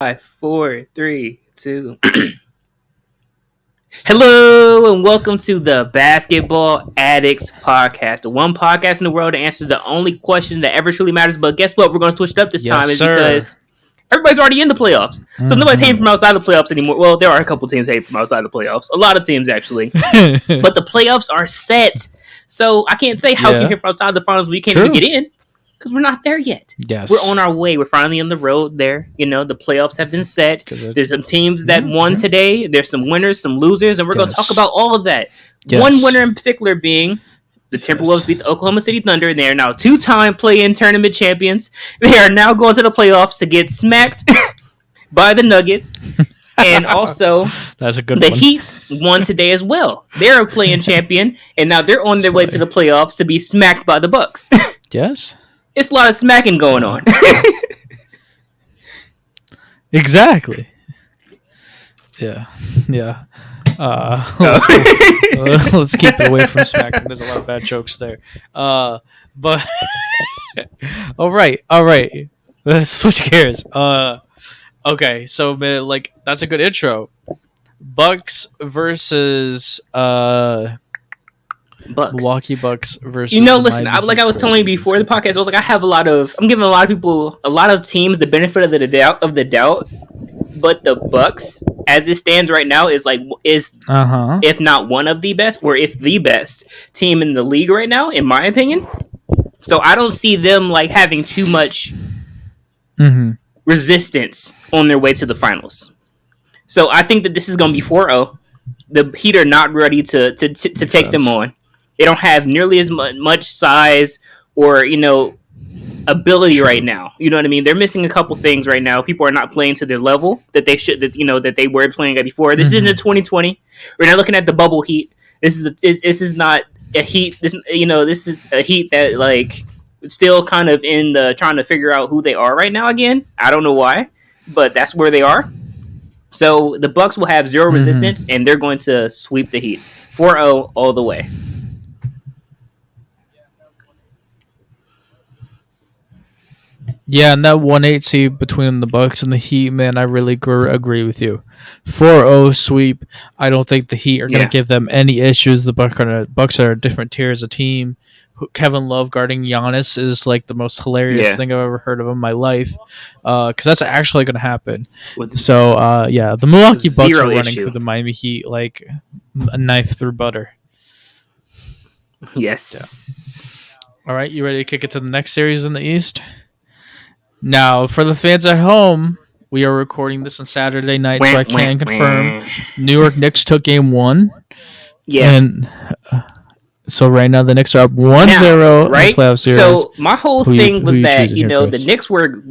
5, 4, 3, 2. Hello and welcome to the Basketball Addicts Podcast, the one podcast in the world that answers the only question that ever truly matters. But guess what? We're going to switch it up this time, is because everybody's already in the playoffs, so nobody's hating from outside the playoffs anymore. Well, there are a couple teams hating from outside the playoffs, a lot of teams actually, but the playoffs are set. So I can't say how can you hit from outside the finals when you can't even get in. Because we're not there yet. Yes. We're on our way. We're finally on the road there. You know, the playoffs have been set. There's some teams that won today. There's some winners, some losers, and we're going to talk about all of that. One winner in particular being the Timberwolves beat the Oklahoma City Thunder. They are now two-time play-in tournament champions. They are now going to the playoffs to get smacked by the Nuggets. And also, that's a good the Heat won today as well. They're a play-in champion, and now they're on their way to the playoffs to be smacked by the Bucks. Yes. It's a lot of smacking going on. Exactly. Yeah. Let's keep it away from smacking. There's a lot of bad jokes there. But all right. Let's switch gears. Okay. So, like, that's a good intro. Bucks versus Bucks. Milwaukee Bucks versus. Listen, like I was telling you before the podcast, I was like, I'm giving a lot of people, a lot of teams, the benefit of the doubt. But the Bucks, as it stands right now, is if not one of the best, or if the best team in the league right now, in my opinion. So I don't see them like having too much resistance on their way to the finals. So I think that this is going to be 4-0. The Heat are not ready to take them on. They don't have nearly as much size or, ability right now. You know what I mean? They're missing a couple things right now. People are not playing to their level that they should, that they were playing at before. This isn't 2020. We're not looking at the bubble Heat. This is not a Heat. This is a Heat that like still kind of in the trying to figure out who they are right now again. I don't know why, but that's where they are. So the Bucks will have zero resistance, and they're going to sweep the Heat. 4-0 all the way. Yeah, and that 1-8 seed between the Bucks and the Heat, man, I really agree with you. 4-0 sweep. I don't think the Heat are going to give them any issues. The Bucks are a different tier as a team. Kevin Love guarding Giannis is like the most hilarious thing I've ever heard of in my life, because that's actually going to happen. So, the Milwaukee Bucks are running through the Miami Heat like a knife through butter. Yes. Yeah. All right, you ready to kick it to the next series in the East? Now, for the fans at home, we are recording this on Saturday night, so I can confirm New York Knicks took game 1. Yeah. And so right now the Knicks are up 1-0 in the playoff series. So my whole thing was that, the Knicks were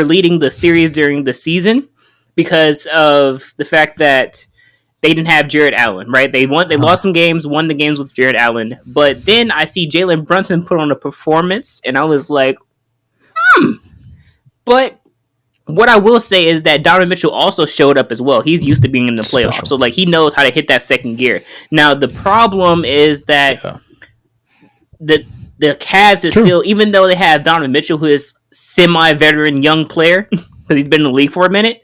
leading the series during the season because of the fact that they didn't have Jared Allen, right? They lost some games, won the games with Jared Allen. But then I see Jalen Brunson put on a performance, and I was like, But what I will say is that Donovan Mitchell also showed up as well. He's used to being in the playoffs, so like he knows how to hit that second gear. Now the problem is that the Cavs is still, even though they have Donovan Mitchell, who is semi-veteran young player because he's been in the league for a minute,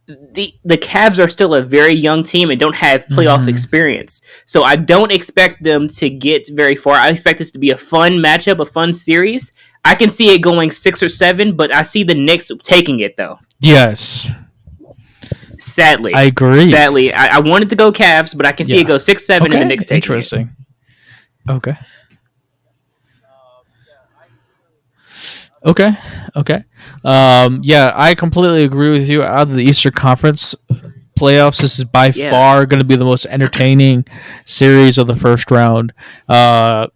the Cavs are still a very young team and don't have playoff experience. So I don't expect them to get very far. I expect this to be a fun matchup, a fun series. I can see it going 6 or 7, but I see the Knicks taking it, though. Yes. Sadly. I agree. Sadly. I wanted to go Cavs, but I can see it go 6-7 and the Knicks taking Interesting. it. Okay. I completely agree with you. Out of the Eastern Conference playoffs, this is by far going to be the most entertaining series of the first round. I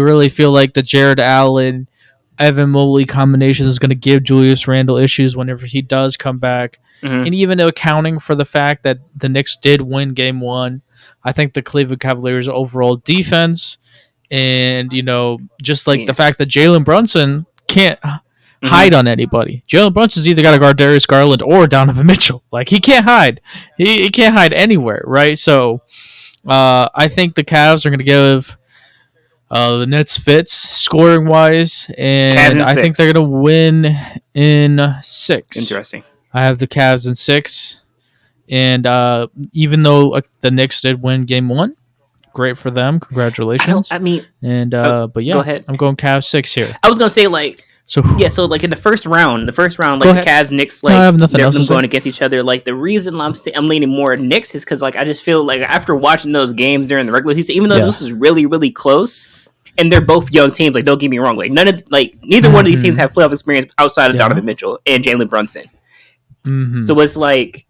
really feel like the Jared Allen, Evan Mobley combination is going to give Julius Randle issues whenever he does come back. And even accounting for the fact that the Knicks did win game 1, I think the Cleveland Cavaliers' overall defense and, just like the fact that Jalen Brunson can't hide on anybody. Jalen Brunson's either got to guard Darius Garland or Donovan Mitchell. Like, he can't hide. He can't hide anywhere, right? So I think the Cavs are going to give the Nets fits scoring-wise, and I think they're going to win in 6. Interesting. I have the Cavs in 6. And even though the Knicks did win Game 1, great for them. Congratulations. I mean, but yeah, go ahead. I'm going Cavs 6 here. I was gonna say like. So like in the first round, like the Cavs, Knicks, like I have nothing they're else going against each other. Like the reason I'm leaning more Knicks is because like I just feel like after watching those games during the regular season, even though this is really really close, and they're both young teams. Like don't get me wrong, like neither one of these teams have playoff experience outside of Donovan Mitchell and Jalen Brunson. Mm-hmm. So it's like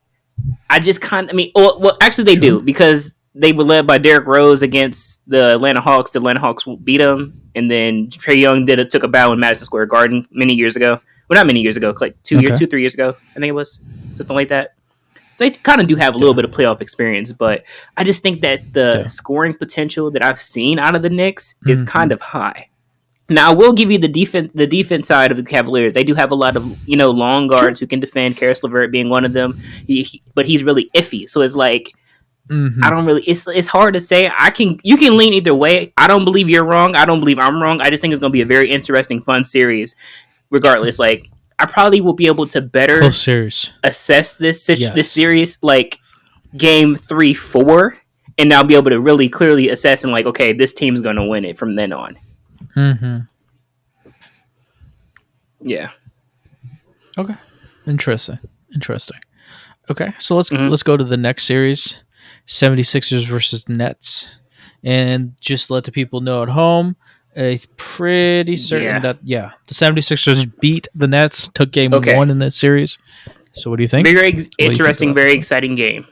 I just kind of well actually they do because they were led by Derrick Rose against the Atlanta Hawks. The Atlanta Hawks beat them. And then Trae Young took a bow in Madison Square Garden many years ago. Well, not many years ago, like 3 years ago. I think it was something like that. So they kind of do have a little bit of playoff experience, but I just think that the scoring potential that I've seen out of the Knicks is kind of high. Now, I will give you the defense side of the Cavaliers. They do have a lot of long guards who can defend. Karis LeVert being one of them, but he's really iffy. So it's like. Mm-hmm. I don't really. It's hard to say. You can lean either way. I don't believe you're wrong. I don't believe I'm wrong. I just think it's going to be a very interesting, fun series. Regardless, like I probably will be able to better assess this series, like game 3, 4, and I'll be able to really clearly assess and like, okay, this team's going to win it from then on. Mm-hmm. Yeah. Okay. Interesting. Okay, so let's go to the next series. 76ers versus Nets, and just let the people know at home, it's pretty certain that the 76ers beat the Nets, took game 1 in this series. So what do you think? Very interesting, very exciting game.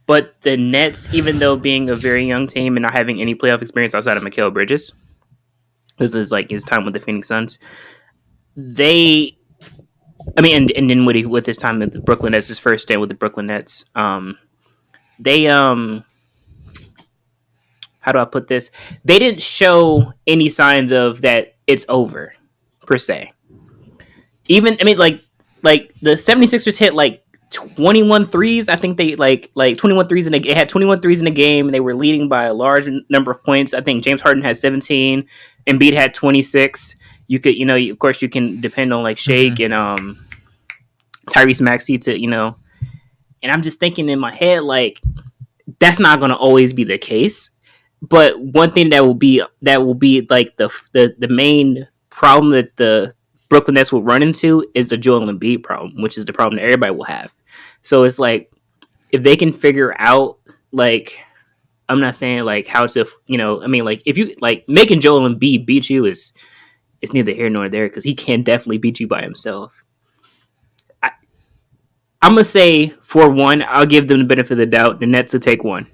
But the Nets, even though being a very young team and not having any playoff experience outside of Mikal Bridges, this is like his time with the Phoenix Suns, and then with his time at the Brooklyn Nets, his first stint with the Brooklyn Nets, they how do I put this? They didn't show any signs of that it's over, per se. Like the 76ers hit like 21 threes. I think they like 21 threes it had 21 threes in the game, and they were leading by a large number of points. I think James Harden had 17, Embiid had 26. You could, of course you can depend on like Shake and Tyrese Maxey to, and I'm just thinking in my head, like, that's not going to always be the case. But one thing that will be like the main problem that the Brooklyn Nets will run into is the Joel Embiid problem, which is the problem that everybody will have. So it's like, if they can figure out, like, I'm not saying like how to, like if you like making Joel Embiid beat you it's neither here nor there because he can definitely beat you by himself. I'm going to say, for one, I'll give them the benefit of the doubt. The Nets will take 1.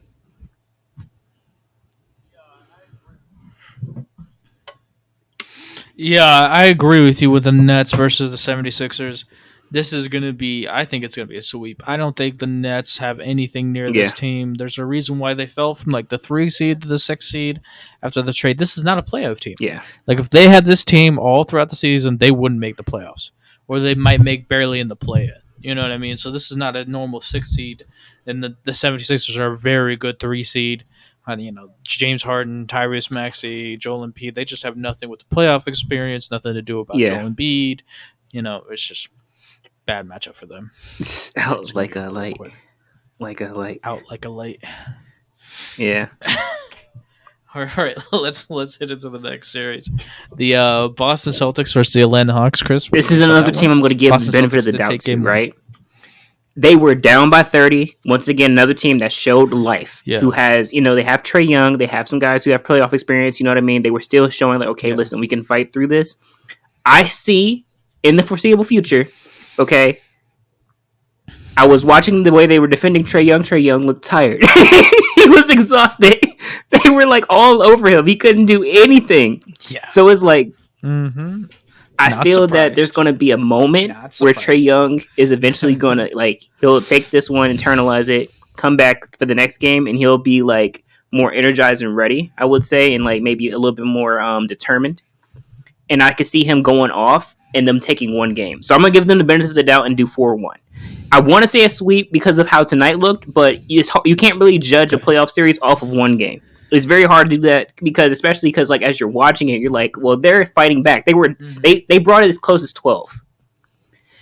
Yeah, I agree with you with the Nets versus the 76ers. This is going to be, I think it's going to be a sweep. I don't think the Nets have anything near this team. There's a reason why they fell from like the 3 seed to the 6 seed after the trade. This is not a playoff team. Yeah. Like if they had this team all throughout the season, they wouldn't make the playoffs. Or they might make barely in the play-in. You know what I mean? So this is not a normal 6 seed. And the 76ers are a very good 3 seed. James Harden, Tyrese Maxey, Joel Embiid, they just have nothing with the playoff experience, nothing to do about Joel Embiid. It's just bad matchup for them. Out like a light. Out like a light. Yeah. All right, let's hit into the next series. The Boston Celtics versus the Atlanta Hawks, Chris. This is another team I'm going to give the benefit of the doubt to, right? They were down by 30. Once again, another team that showed life. Yeah. Who has, they have Trae Young. They have some guys who have playoff experience. You know what I mean? They were still showing like, okay, listen, we can fight through this. I see in the foreseeable future, okay, I was watching the way they were defending Trae Young. Trae Young looked tired. He was exhausted. They were like all over him. He couldn't do anything. Yeah. So it's like, I feel that there's going to be a moment where Trae Young is eventually going to like, he'll take this one, internalize it, come back for the next game, and he'll be like more energized and ready, I would say, and like maybe a little bit more determined. And I could see him going off and them taking one game. So I'm going to give them the benefit of the doubt and do 4-1. I want to say a sweep because of how tonight looked, but you can't really judge a playoff series off of one game. It's very hard to do that especially because like as you're watching it, you're like, well, they're fighting back. They brought it as close as 12.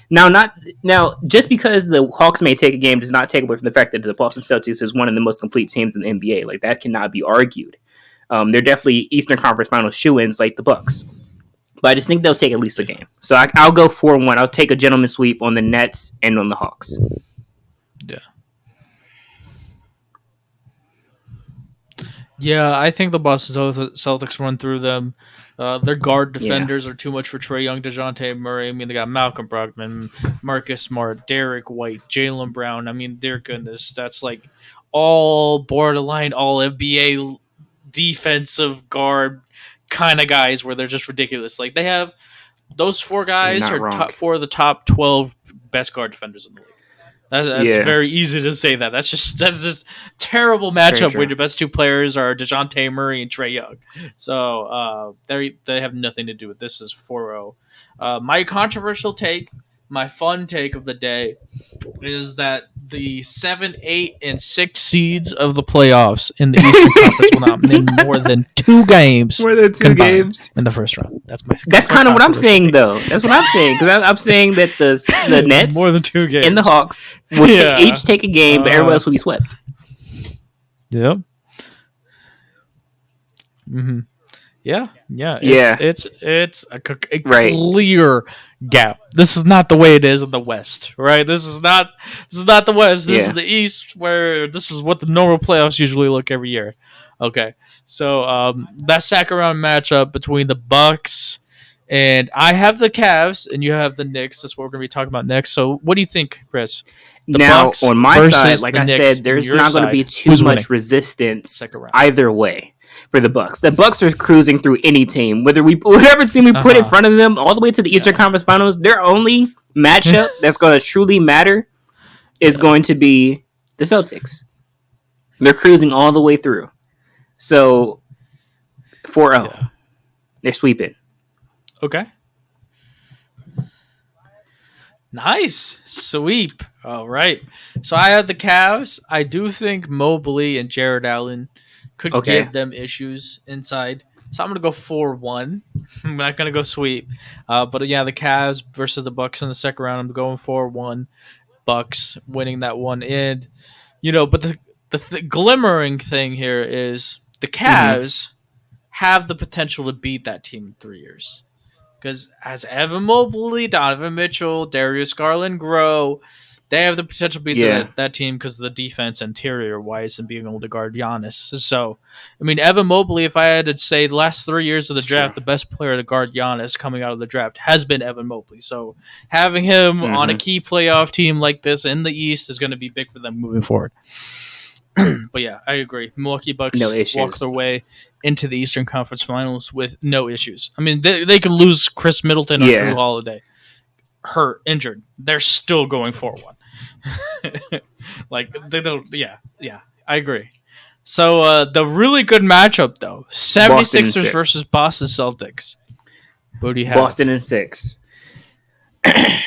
Now, just because the Hawks may take a game does not take away from the fact that the Boston Celtics is one of the most complete teams in the NBA. Like that cannot be argued. They're definitely Eastern Conference Finals shoo-ins like the Bucks. But I just think they'll take at least a game. So I'll go 4-1. I'll take a gentleman sweep on the Nets and on the Hawks. Yeah. Yeah, I think the Boston Celtics run through them. Their guard defenders are too much for Trae Young, DeJounte Murray. I mean, they got Malcolm Brogdon, Marcus Smart, Derek White, Jaylen Brown. I mean, their goodness, that's like all borderline, all NBA defensive guard kind of guys where they're just ridiculous. Like they have those four guys are four of the top 12 best guard defenders in the league. That's very easy to say that. That's just terrible matchup where the best two players are DeJounte Murray and Trae Young. So they have nothing to do with this. Is 4-0. My controversial take, my fun take of the day, is that the 7, 8, and 6 seeds of the playoffs in the Eastern Conference will not win more than 2 games. More than 2 games in the first round. That's kind of what I'm saying, though. That's what I'm saying, because I'm saying that the Nets more than 2 games and the Hawks will each take a game, but everyone else will be swept. Yep. Mm-hmm. Yeah. It's a clear gap. This is not the way it is in the West, right? This is not the West. This is the East, where this is what the normal playoffs usually look every year. Okay, so that second round matchup between the Bucks and I have the Cavs and you have the Knicks. That's what we're going to be talking about next. So, what do you think, Chris? Now, on my side, like I said, there's not going to be too much resistance either way. For the Bucks, the Bucks are cruising through any team, whatever team we put in front of them, all the way to the Eastern Conference Finals. Their only matchup that's going to truly matter is going to be the Celtics. They're cruising all the way through. So 4-0, they're sweeping. Okay, nice sweep. All right, so I have the Cavs. I do think Mobley and Jared Allen could give them issues inside. So I'm going to go 4-1. I'm not going to go sweep. But yeah, the Cavs versus the Bucks in the second round. I'm going 4-1. Bucks winning that one. And, but the glimmering thing here is the Cavs have the potential to beat that team in 3 years. Because as Evan Mobley, Donovan Mitchell, Darius Garland grow, they have the potential to beat that team because of the defense interior-wise and being able to guard Giannis. So, I mean, Evan Mobley, if I had to say the last 3 years of the draft, the best player to guard Giannis coming out of the draft has been Evan Mobley. So, having him on a key playoff team like this in the East is going to be big for them moving forward. But yeah, I agree. Milwaukee Bucks walk their way into the Eastern Conference Finals with no issues. I mean, they could lose Chris Middleton or Drew Holiday. Hurt, injured. They're still going 4-1. Like they don't. Yeah, I agree. So the really good matchup though, 76ers versus Boston Celtics. What do you have? Boston in 6.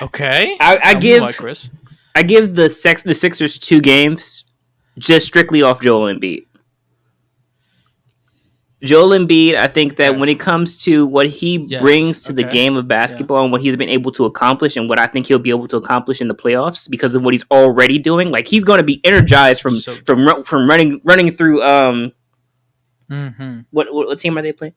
Okay. I give the Sixers 2 games just strictly off Joel Embiid. Joel Embiid, I think that when it comes to what he brings to the game of basketball and what he's been able to accomplish and what I think he'll be able to accomplish in the playoffs because of what he's already doing, like he's going to be energized from running through what team are they playing?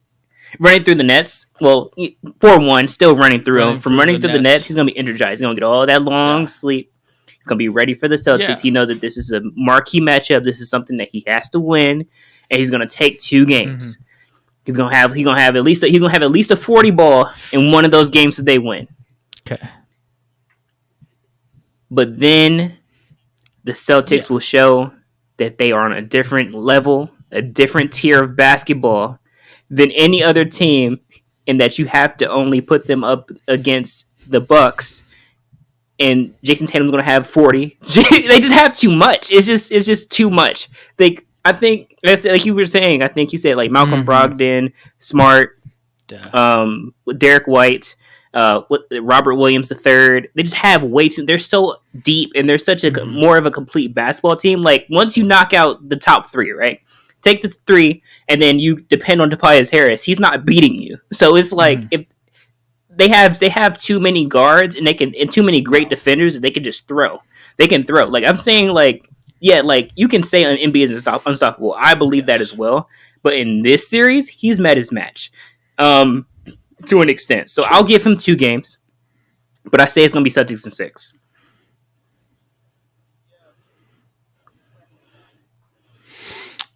Running through the Nets. Well, 4-1, still running through them. From running through the Nets, he's going to be energized. He's going to get all that long sleep. He's going to be ready for the Celtics. Yeah. He knows that this is a marquee matchup. This is something that he has to win. And he's going to take 2 games. He's going to have at least a 40 ball in one of those games that they win. Okay. But then the Celtics will show that they are on a different level, a different tier of basketball than any other team, and that you have to only put them up against the Bucks. And Jason Tatum's going to have 40. They just have too much. It's just too much. I think, like you were saying, I think you said like Malcolm Brogdon, Smart, Derek White, Robert Williams III. They just have way too. They're so deep, and they're such a more of a complete basketball team. Like once you knock out the top 3, right? Take the 3, and then you depend on Tobias Harris. He's not beating you. So it's like if they have too many guards and too many great defenders that they can just throw. They can throw. Like I'm saying, like yeah, like you can say NBA is unstoppable. I believe that as well. But in this series, he's met his match, um, to an extent. So I'll give him 2 games, but I say it's gonna be Celtics in 6.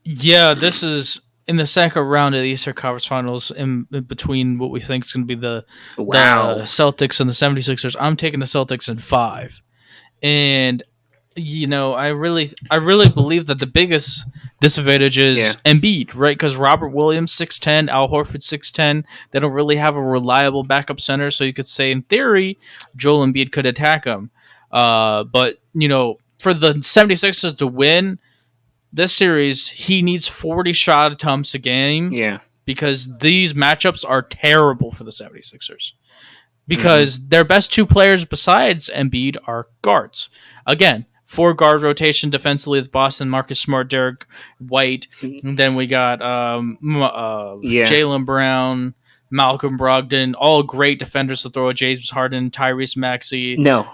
Yeah, this is in the second round of the Eastern Conference Finals in between what we think is going to be the Wow. Celtics and the 76ers. I'm taking the Celtics in 5. And I really believe that the biggest disadvantage is Yeah. Embiid, right? Because Robert Williams 6'10", Al Horford 6'10". They don't really have a reliable backup center, so you could say in theory Joel Embiid could attack him. But for the 76ers to win this series, he needs 40 shot attempts a game Yeah. because these matchups are terrible for the 76ers. Because their best 2 players besides Embiid are guards. Again, 4 guard rotation defensively with Boston, Marcus Smart, Derek White. And then we got Yeah. Jaylen Brown, Malcolm Brogdon, all great defenders to throw at James Harden, Tyrese Maxey. No.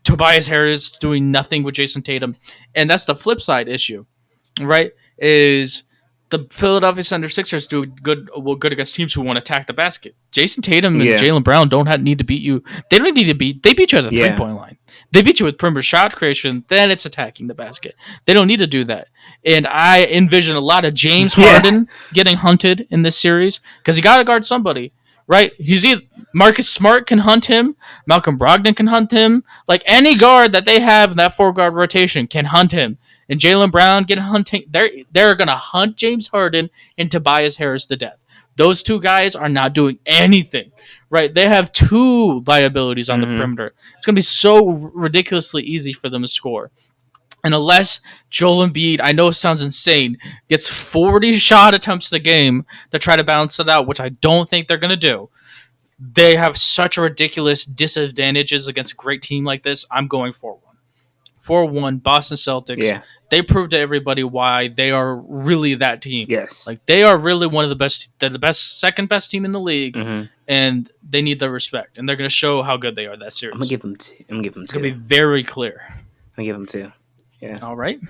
Tobias Harris doing nothing with Jason Tatum. And that's the flip side issue, right? Is the Philadelphia 76ers do good against teams who want to attack the basket. Jason Tatum and Yeah. Jaylen Brown don't need to beat you. They don't need to beat. They beat you at the Yeah. 3-point line. They beat you with perimeter shot creation. Then it's attacking the basket. They don't need to do that. And I envision a lot of James Yeah. Harden getting hunted in this series because he got to guard somebody, right? He's either Marcus Smart can hunt him, Malcolm Brogdon can hunt him. Like any guard that they have in that 4-guard rotation can hunt him. And Jaylen Brown get hunting. They're gonna hunt James Harden and Tobias Harris to death. Those 2 guys are not doing anything, right? They have 2 liabilities on the perimeter. It's gonna be so ridiculously easy for them to score. And unless Joel Embiid, I know it sounds insane, gets 40 shot attempts a game to try to balance it out, which I don't think they're gonna do. They have such ridiculous disadvantages against a great team like this. I'm going 4-1. 4-1, Boston Celtics. Yeah. They proved to everybody why they are really that team. Yes. Like they are really one of the best. They're the best, second best team in the league, Mm-hmm. and they need the respect. And they're going to show how good they are that series. I'm gonna give him 2. It's going to be very clear. I'm gonna give him 2. Yeah. All right.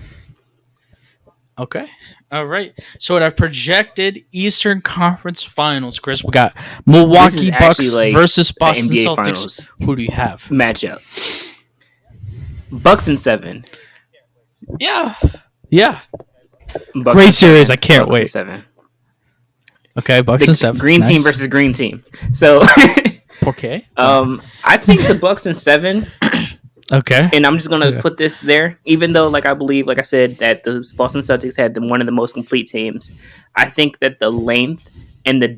Okay. All right. So in our projected Eastern Conference Finals, Chris, we got Milwaukee Bucks like versus Boston NBA Celtics. Finals Who do you have? matchup. Bucks in 7. Yeah. Yeah. Bucks Great in series. 7. I can't Bucks in wait. 7. Okay, Bucks The and 7. green team Nice. versus green team. So, Okay. I think the Bucks in 7, Okay. and I'm just gonna Yeah. put this there. Even though, like I believe, like I said, that the Boston Celtics had one of the most complete teams. I think that the length and the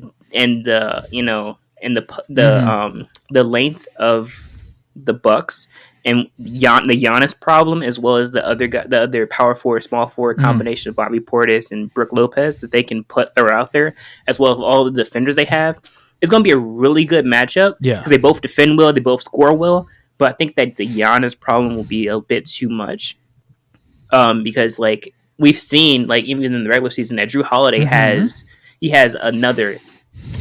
the length of the Bucks and the Giannis problem, as well as the other power forward, small forward combination of Bobby Portis and Brook Lopez that they can throw out there, as well as all the defenders they have, it's going to be a really good matchup. Yeah. Because they both defend well, they both score well, but I think that the Giannis problem will be a bit too much. Because like we've seen, like even in the regular season, that Drew Holiday has another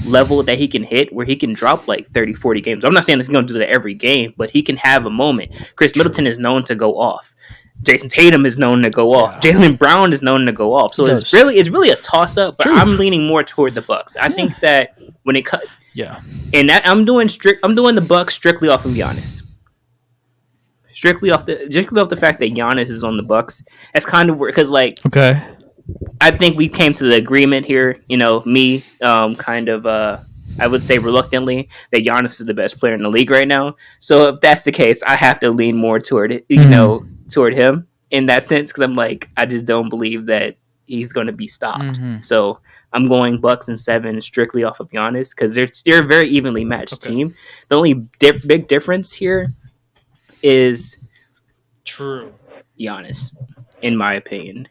level that he can hit where he can drop like 30, 40 games. I'm not saying he's going to do that every game, but he can have a moment. Chris Middleton is known to go off. Jason Tatum is known to go off. Yeah. Jaylen Brown is known to go off. So it's really a toss up, but True. I'm leaning more toward the Bucks. I think that when it cut, Yeah. and that I'm doing the Bucks strictly off of Giannis. Strictly off the fact that Giannis is on the Bucks. That's kind of weird because like Okay. I think we came to the agreement here. Me, I would say reluctantly that Giannis is the best player in the league right now. So if that's the case, I have to lean more toward it, toward him in that sense because I'm like I just don't believe that he's going to be stopped. So I'm going Bucks in 7 strictly off of Giannis because they're a very evenly matched team. The only big difference here is True. Giannis, in my opinion.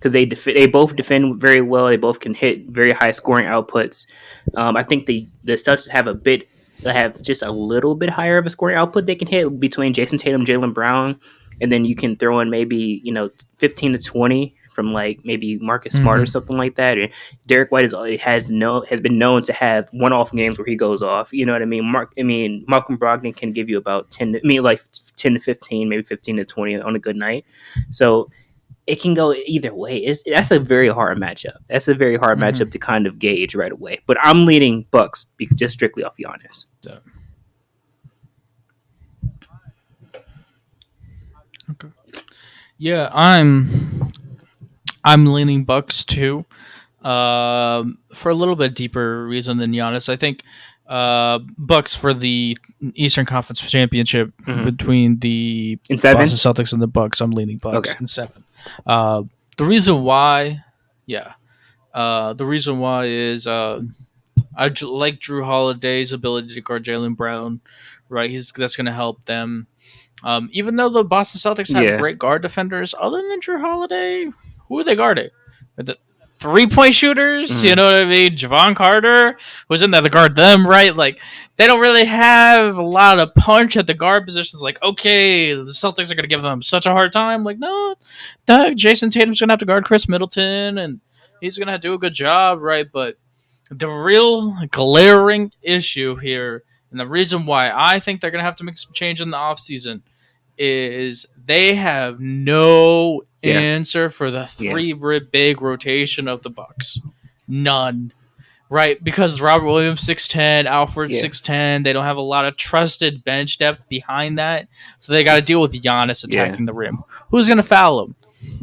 Because they both defend very well. They both can hit very high scoring outputs. I think the Celtics have just a little bit higher of a scoring output they can hit between Jason Tatum, Jaylen Brown, and then you can throw in maybe 15 to 20 from like maybe Marcus Smart or something like that. And Derek White has been known to have one-off games where he goes off. You know what I mean? Malcolm Brogdon can give you about 10 to 15, maybe 15 to 20 on a good night. So it can go either way. That's a very hard matchup. That's a very hard matchup to kind of gauge right away. But I'm leaning Bucks just strictly off Giannis. Yeah. Okay. Yeah, I'm leaning Bucks too. For a little bit deeper reason than Giannis, I think Bucks for the Eastern Conference Championship between the Boston Celtics and the Bucks. I'm leaning Bucks in 7. The reason why is I like Drew Holiday's ability to guard Jaylen Brown. Right, that's going to help them. Even though the Boston Celtics have great guard defenders, other than Drew Holiday, who are they guarding? The 3-point shooters, you know what I mean? Javon Carter, who's in there to guard them, right? Like, they don't really have a lot of punch at the guard positions. Like, okay, the Celtics are going to give them such a hard time. Like, no, Jason Tatum's going to have to guard Chris Middleton, and he's going to do a good job, right? But the real glaring issue here, and the reason why I think they're going to have to make some change in the offseason, is they have no answer for the big rotation of the Bucks. None. Right? Because Robert Williams 6'10", Alfred 6'10", they don't have a lot of trusted bench depth behind that. So they got to deal with Giannis attacking the rim. Who's going to foul him?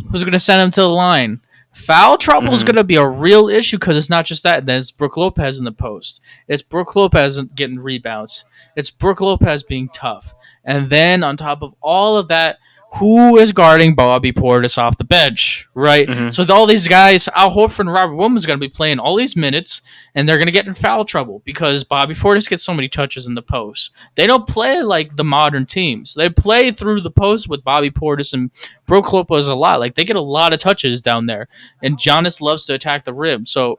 Who's going to send him to the line? Foul trouble is going to be a real issue because it's not just that. There's Brook Lopez in the post. It's Brook Lopez getting rebounds. It's Brook Lopez being tough. And then on top of all of that, who is guarding Bobby Portis off the bench, right? So all these guys, Al Horford and Robert Williams, are going to be playing all these minutes, and they're going to get in foul trouble because Bobby Portis gets so many touches in the post. They don't play like the modern teams. They play through the post with Bobby Portis and Brook Lopez a lot. Like, they get a lot of touches down there, and Giannis loves to attack the rim. So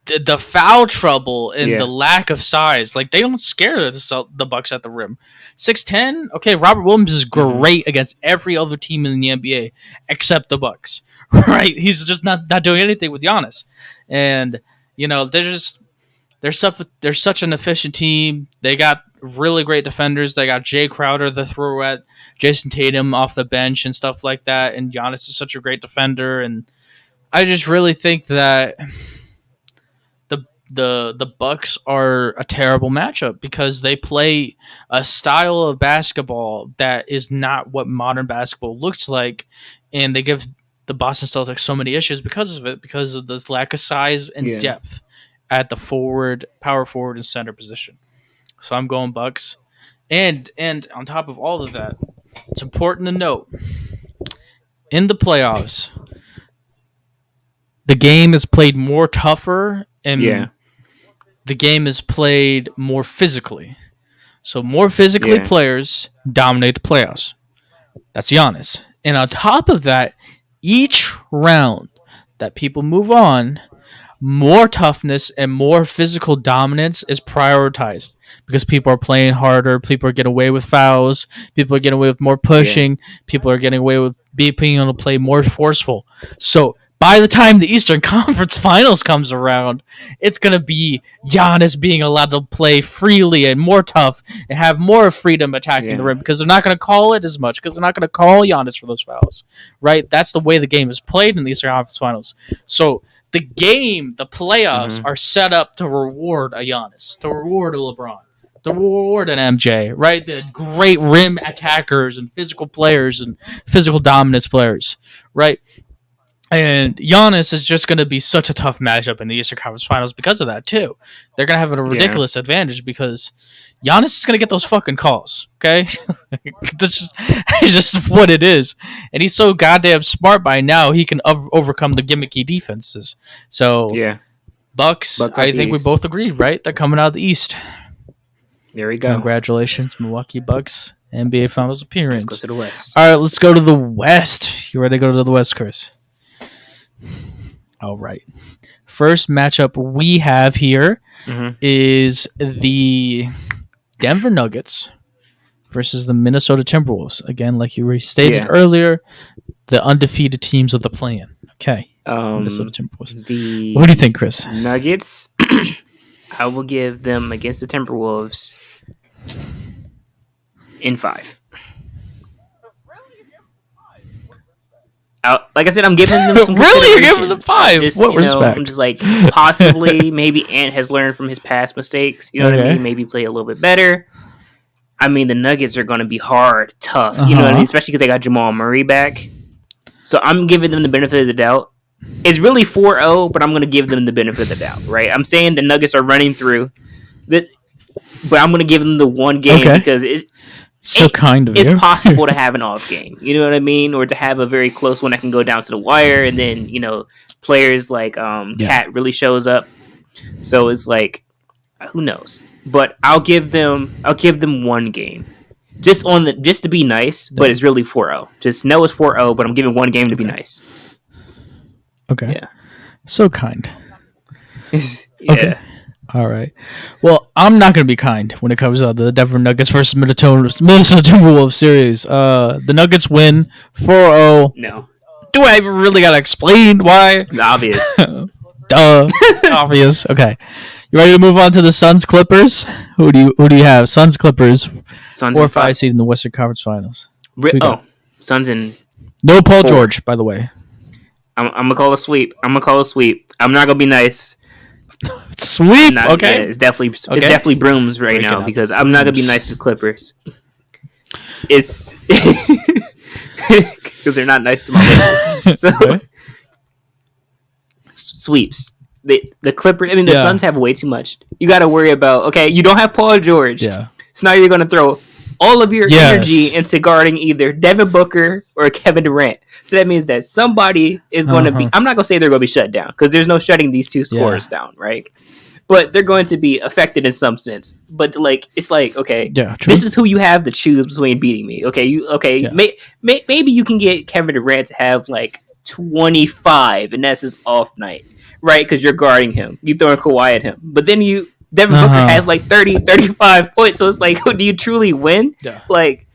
the foul trouble and the lack of size, like, they don't scare the Bucks at the rim. 6'10", okay, Robert Williams is great against every other team in the NBA except the Bucks, right? He's just not doing anything with Giannis, and you know they're such an efficient team. They got really great defenders. They got Jay Crowder to throw at Jason Tatum off the bench and stuff like that, and Giannis is such a great defender, and I just really think that the Bucks are a terrible matchup because they play a style of basketball that is not what modern basketball looks like, and they give the Boston Celtics so many issues because of it, because of this lack of size and depth at the power forward and center position. So I'm going Bucks. And on top of all of that, it's important to note, in the playoffs, the game is played more tougher and the game is played more physically. So more physically players dominate the playoffs. That's Giannis. And on top of that, each round that people move on, more toughness and more physical dominance is prioritized because people are playing harder, people are getting away with fouls, people are getting away with more pushing, people are getting away with being able to play more forceful. So by the time the Eastern Conference Finals comes around, it's going to be Giannis being allowed to play freely and more tough and have more freedom attacking the rim because they're not going to call it as much, because they're not going to call Giannis for those fouls, right? That's the way the game is played in the Eastern Conference Finals. So the game, the playoffs, are set up to reward a Giannis, to reward a LeBron, to reward an MJ, right? The great rim attackers and physical players and physical dominance players, right? And Giannis is just going to be such a tough matchup in the Eastern Conference Finals because of that, too. They're going to have a ridiculous advantage because Giannis is going to get those fucking calls, okay? That's just what it is. And he's so goddamn smart by now, he can overcome the gimmicky defenses. So, Bucks I think we both agreed, right? They're coming out of the East. There we go. Congratulations, Milwaukee Bucks. NBA Finals appearance. Let's go to the West. All right, let's go to the West. You ready to go to the West, Chris? All right. First matchup we have here is the Denver Nuggets versus the Minnesota Timberwolves. Again, like you stated earlier, the undefeated teams of the play-in. Okay. Minnesota Timberwolves. What do you think, Chris? Nuggets. I will give them against the Timberwolves in 5. Like I said, I'm giving them some really. You're giving them 5. What respect? I'm just like possibly maybe Ant has learned from his past mistakes. You know what I mean? Maybe play a little bit better. I mean, the Nuggets are going to be hard, tough. You know what I mean? Especially because they got Jamal Murray back. So I'm giving them the benefit of the doubt. It's really 4-0, but I'm going to give them the benefit of the doubt, right? I'm saying the Nuggets are running through this, but I'm going to give them the one game because it's possible to have an off game. You know what I mean? Or to have a very close one that can go down to the wire, and then, players like Cat really shows up. So it's like, who knows? But I'll give them one game. Just to be nice, but it's really 4-0. Just know it's 4-0, but I'm giving one game to be nice. Okay. Yeah. So kind. Yeah. Okay. All right. Well, I'm not going to be kind when it comes to the Denver Nuggets versus Minnesota Timberwolves series. The Nuggets win 4-0. No. Do I really got to explain why? Obvious. Duh. Obvious. Okay. You ready to move on to the Suns Clippers? Who do you have? Suns Clippers. Suns 4 or 5 seed in the Western Conference Finals. Suns and no Paul George, by the way. I'm gonna call a sweep. I'm not gonna be nice. Sweep. Okay. Yeah, it's definitely brooms right now because I'm not gonna be nice to the Clippers. It's because they're not nice to my Lakers. So sweeps. The Clippers. I mean, the Suns have way too much. You got to worry about. Okay, you don't have Paul George. Yeah. So now you're gonna throw all of your energy into guarding either Devin Booker or Kevin Durant. So that means that somebody is going to be. I'm not going to say they're going to be shut down because there's no shutting these two scorers down, right? But they're going to be affected in some sense. But it's like, okay, this is who you have to choose between beating me. Okay, maybe you can get Kevin Durant to have like 25, and that's his off night, right? Because you're guarding him, you throwing Kawhi at him, but then Devin Booker has like 30, 35 points. So it's like, do you truly win? Yeah. Like,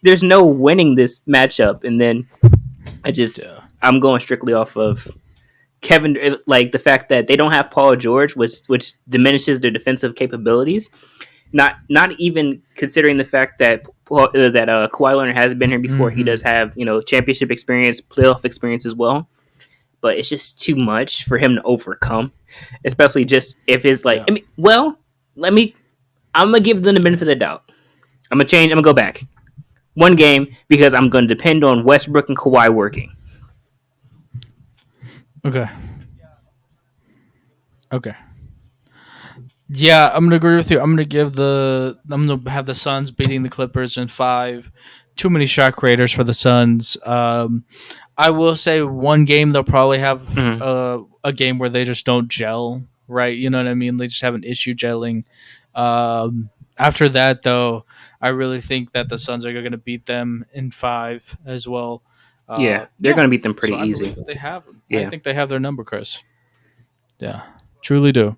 there's no winning this matchup. And then I'm going strictly off of Kevin, like the fact that they don't have Paul George, which diminishes their defensive capabilities. Not even considering the fact that Kawhi Leonard has been here before. Mm-hmm. He does have championship experience, playoff experience as well. But it's just too much for him to overcome, especially just if it's like. Yeah. I'm gonna give them the benefit of the doubt. I'm gonna go back one game because I'm gonna depend on Westbrook and Kawhi working. Okay. Yeah, I'm gonna agree with you. I'm gonna have the Suns beating the Clippers in 5. Too many shot creators for the Suns. I will say one game they'll probably have a game where they just don't gel, right? You know what I mean? They just have an issue gelling. After that, though, I really think that the Suns are going to beat them in 5 as well. They're going to beat them pretty easy. They have them. Yeah. I think they have their number, Chris. Yeah, truly do.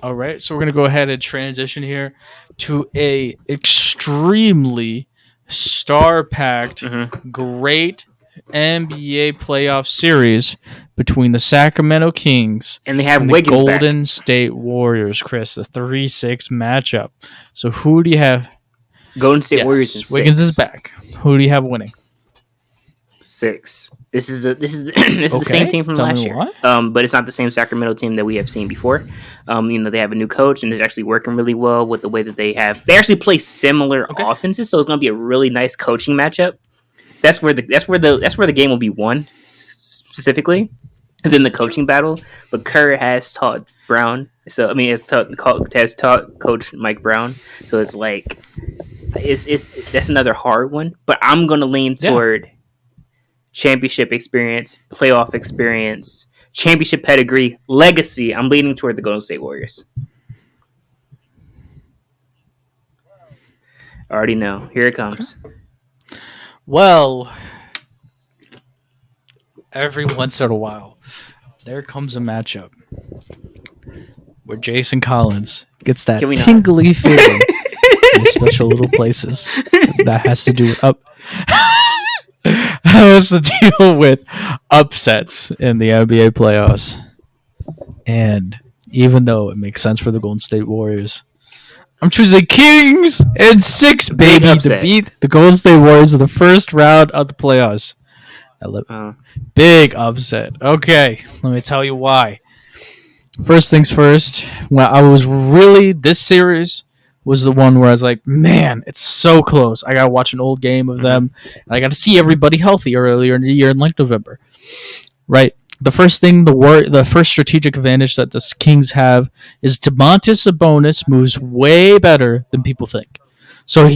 All right, so we're going to go ahead and transition here to a extremely star-packed, great NBA playoff series between the Sacramento Kings and the Golden State Warriors, Chris, the 3-6 matchup. So who do you have? Golden State Warriors in 6. Wiggins is back. Who do you have winning? 6. This is the same team from last year. But it's not the same Sacramento team that we have seen before. They have a new coach and it's actually working really well with the way that they actually play similar offenses, so it's going to be a really nice coaching matchup. That's where the game will be won specifically, is in the coaching battle. But Kerr has taught Brown, so has taught Coach Mike Brown. So it's like that's another hard one. But I'm going to lean toward championship experience, playoff experience, championship pedigree, legacy. I'm leaning toward the Golden State Warriors. I already know. Here it comes. Well, every once in a while, there comes a matchup where Jason Collins gets that tingly feeling in special little places. That has to do with has to deal with upsets in the NBA playoffs. And even though it makes sense for the Golden State Warriors, I'm choosing Kings and 6, baby, to beat the Golden State Warriors in the first round of the playoffs. Big upset. Okay, let me tell you why. First things first, when I was really, this series was the one where I was like, man, it's so close. I got to watch an old game of them. I got to see everybody healthy earlier in the year in like November. Right? The first thing, the first strategic advantage that the Kings have is Domantas Sabonis moves way better than people think. So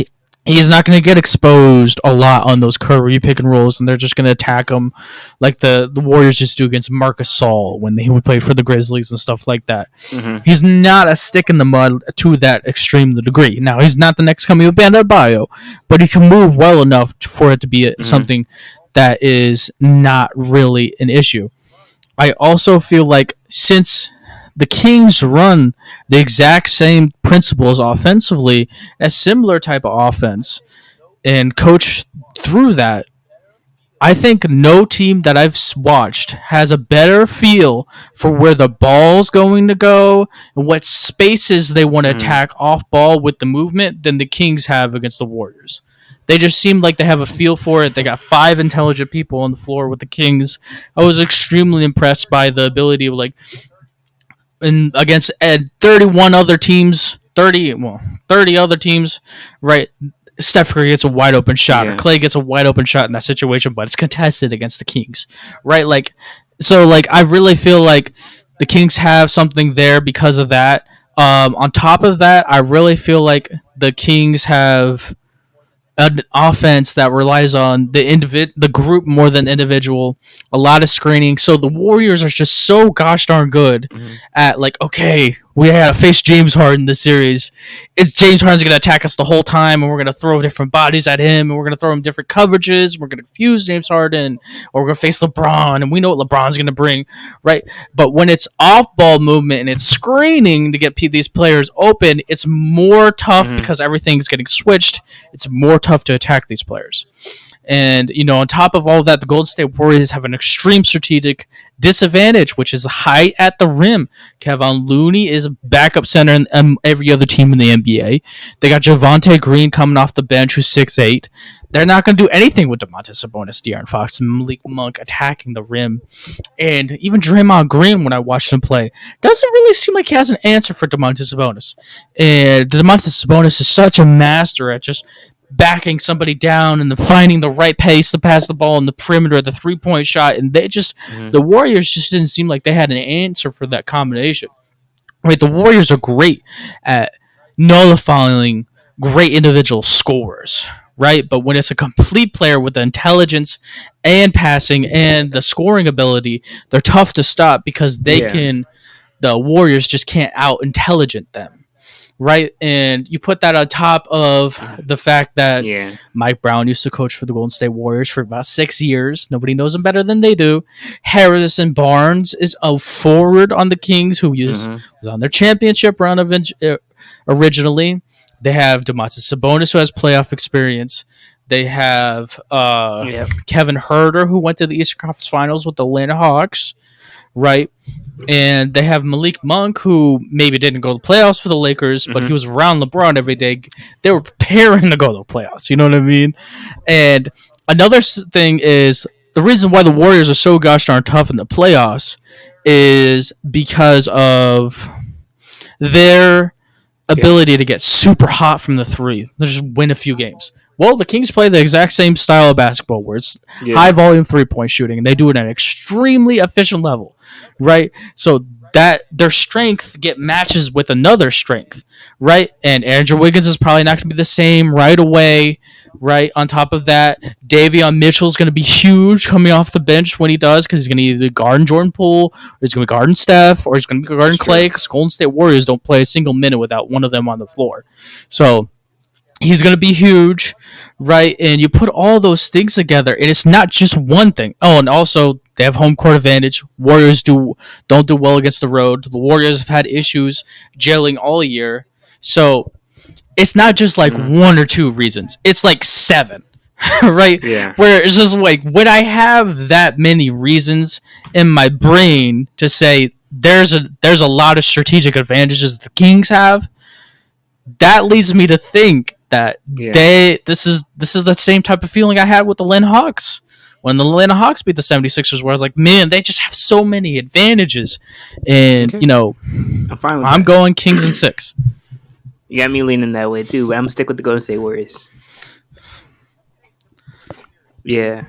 he's not going to get exposed a lot on those Curry pick and rolls, and they're just going to attack him like the Warriors just do against Marc Gasol when he would play for the Grizzlies and stuff like that. Mm-hmm. He's not a stick in the mud to that extreme degree. Now, he's not the next coming of Bam Adebayo, but he can move well enough for it to be something that is not really an issue. I also feel like since the Kings run the exact same principles offensively, a similar type of offense, and coach through that, I think no team that I've watched has a better feel for where the ball's going to go and what spaces they want to attack off ball with the movement than the Kings have against the Warriors. They just seem like they have a feel for it. They got 5 intelligent people on the floor with the Kings. I was extremely impressed by the ability of against 31 other teams, 30 other teams, right? Steph Curry gets a wide open shot, or Clay gets a wide open shot in that situation, but it's contested against the Kings, right? I really feel like the Kings have something there because of that. On top of that, I really feel like the Kings have an offense that relies on the group more than individual, a lot of screening. So the Warriors are just so gosh darn good at okay, we had to face James Harden this series. It's James Harden's going to attack us the whole time, and we're going to throw different bodies at him, and we're going to throw him different coverages. We're going to confuse James Harden, or we're going to face LeBron, and we know what LeBron's going to bring, right? But when it's off-ball movement and it's screening to get these players open, it's more tough because everything's getting switched. It's more tough to attack these players. And, on top of all of that, the Golden State Warriors have an extreme strategic disadvantage, which is height at the rim. Kevon Looney is a backup center in every other team in the NBA. They got Javonte Green coming off the bench, who's 6'8". They're not going to do anything with Domantas Sabonis, De'Aaron Fox, and Malik Monk attacking the rim. And even Draymond Green, when I watched him play, doesn't really seem like he has an answer for Domantas Sabonis. And Domantas Sabonis is such a master at just backing somebody down and finding the right pace to pass the ball in the perimeter, the 3-point shot, and the Warriors just didn't seem like they had an answer for that combination. Right, the Warriors are great at nullifying great individual scorers, right? But when it's a complete player with the intelligence and passing and the scoring ability, they're tough to stop because the Warriors just can't out-intelligent them. Right, and you put that on top of the fact that Mike Brown used to coach for the Golden State Warriors for about 6 years. Nobody knows him better than they do. Harrison Barnes is a forward on the Kings who was on their championship run originally. They have Domantas Sabonis, who has playoff experience. They have Kevin Huerter, who went to the Eastern Conference Finals with the Atlanta Hawks. Right, and they have Malik Monk, who maybe didn't go to the playoffs for the Lakers, but he was around LeBron every day. They were preparing to go to the playoffs. You know what I mean? And another thing is the reason why the Warriors are so gosh darn tough in the playoffs is because of their ability to get super hot from the three. They just win a few games. Well, the Kings play the exact same style of basketball where it's high volume 3-point shooting, and they do it at an extremely efficient level, right? So that their strength matches with another strength, right? And Andrew Wiggins is probably not going to be the same right away, right? On top of that, Davion Mitchell is going to be huge coming off the bench when he does because he's going to either guard Jordan Poole, or he's going to be guarding Steph, or he's going to be guarding Clay because Golden State Warriors don't play a single minute without one of them on the floor. So he's going to be huge, right? And you put all those things together, and it's not just one thing. Oh, and also they have home court advantage. Warriors don't do well against the road. The Warriors have had issues gelling all year. So it's not just like one or two reasons. It's like 7, right? Yeah. Where it's just like when I have that many reasons in my brain to say there's a lot of strategic advantages the Kings have, that leads me to think that this is the same type of feeling I had with the Atlanta Hawks. When the Atlanta Hawks beat the 76ers, where I was like, man, they just have so many advantages. And, I'm fine with I'm that. going Kings in 6. You got me leaning that way, too, but I'm going to stick with the Golden State Warriors. Yeah.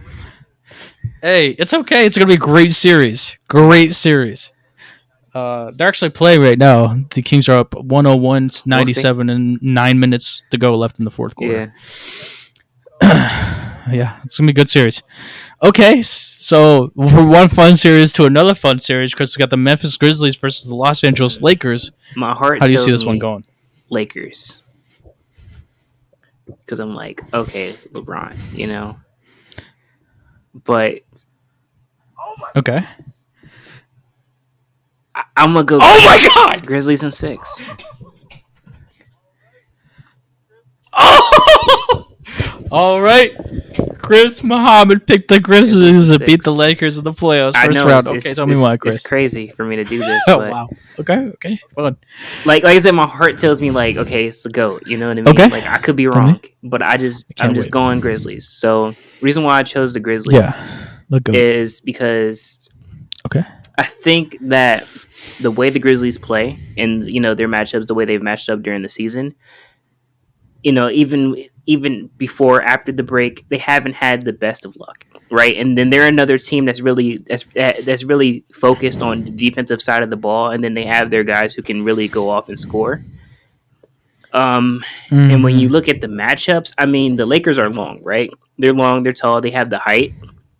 Hey, it's okay. It's going to be a great series. Great series. They're actually playing right now. The Kings are up 101-97 and 9 minutes to go left in the fourth quarter. Yeah, it's going to be a good series. Okay, so from one fun series to another fun series, because we got the Memphis Grizzlies versus the Los Angeles Lakers. My heart How do you see this one going? Lakers. Because I'm like, okay, LeBron, But... Okay. I'm going to go... Oh my God! Grizzlies in 6. Oh! All right. Chris Muhammad picked the Grizzlies to beat the Lakers in the playoffs first round. Okay, tell me why, Chris. It's crazy for me to do this. Oh, wow. Okay. Fun. Like I said, my heart tells me like, okay, it's the GOAT. You know what I mean? Okay. Like I could be wrong, but I'm just going Grizzlies. So reason why I chose the Grizzlies is because I think that the way the Grizzlies play and their matchups, the way they've matched up during the season, even before after the break, they haven't had the best of luck, right? And then they're another team that's really focused on the defensive side of the ball, and then they have their guys who can really go off and score. And when you look at the matchups, I mean, the Lakers are long, right? They're long, they're tall, they have the height,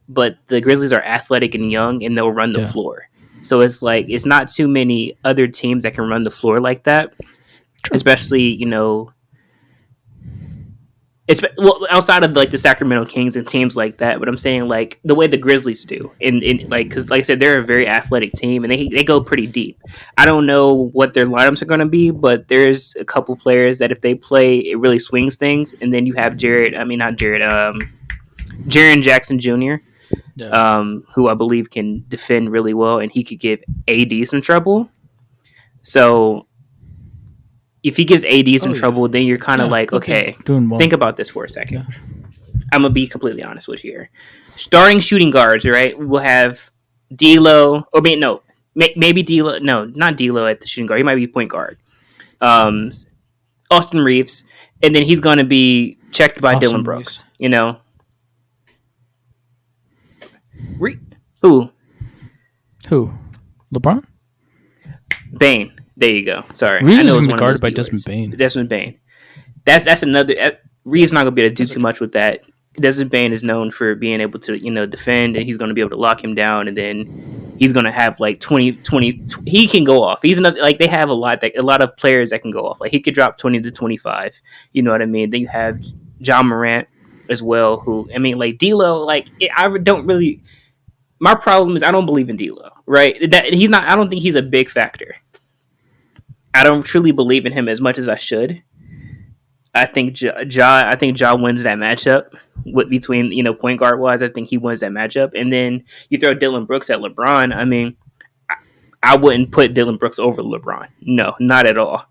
but the Grizzlies are athletic and young, and they'll run the floor. So it's like it's not too many other teams that can run the floor like that, especially outside of like the Sacramento Kings and teams like that, but I'm saying like the way the Grizzlies do, and like because like I said, they're a very athletic team and they go pretty deep. I don't know what their lineups are going to be, but there's a couple players that if they play, it really swings things. And then you have Jaren Jackson Jr., who I believe can defend really well, and he could give AD some trouble. So if he gives AD some trouble, then you're kind of like, okay, think about this for a second. Yeah. I'm going to be completely honest with you here. Starting shooting guards, right? We'll have D'Lo, or maybe D'Lo. No, not D'Lo at the shooting guard. He might be point guard. Austin Reeves. And then he's going to be checked by Dylan Brooks, Who? LeBron? Bane. There you go. Sorry. Reeves is going to be guarded by Desmond Bane. Desmond Bane. That's another... Reeves not going to be able to do too much with that. Desmond Bane is known for being able to, defend, and he's going to be able to lock him down, and then he's going to have, like, 20... He can go off. He's another... Like, they have a lot of players that can go off. Like, he could drop 20 to 25. You know what I mean? Then you have John Morant as well, who... I mean, like, D'Lo, like, I don't really... My problem is I don't believe in D'Lo, right? That he's not... I don't think he's a big factor. I don't truly believe in him as much as I should. I think Ja wins that matchup between point guard wise. I think he wins that matchup, and then you throw Dylan Brooks at LeBron. I mean, I wouldn't put Dylan Brooks over LeBron. No, not at all.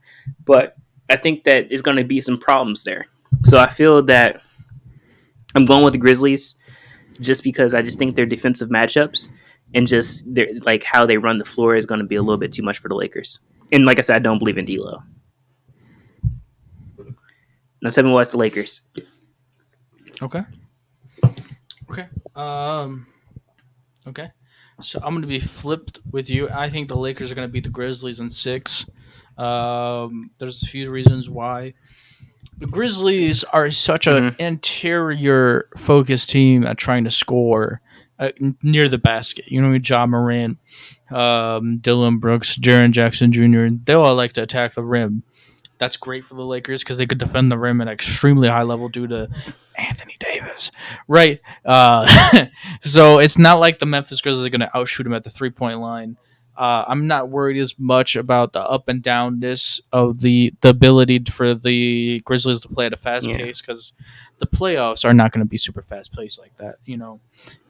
But I think that there's going to be some problems there. So I feel that I'm going with the Grizzlies just because I just think their defensive matchups and just their like how they run the floor is going to be a little bit too much for the Lakers. And like I said, I don't believe in D'Lo. Now tell me what's the Lakers. Okay. Okay. So I'm going to be flipped with you. I think the Lakers are going to beat the Grizzlies in 6. There's a few reasons why. The Grizzlies are such an interior focused team at trying to score near the basket. John Morant, Dylan Brooks, Jaren Jackson Jr., they all like to attack the rim. That's great for the Lakers because they could defend the rim at an extremely high level due to Anthony Davis. Right. So it's not like the Memphis Grizzlies are going to outshoot him at the 3-point line. I'm not worried as much about the up and downness of the ability for the Grizzlies to play at a fast pace, because the playoffs are not going to be super fast paced like that,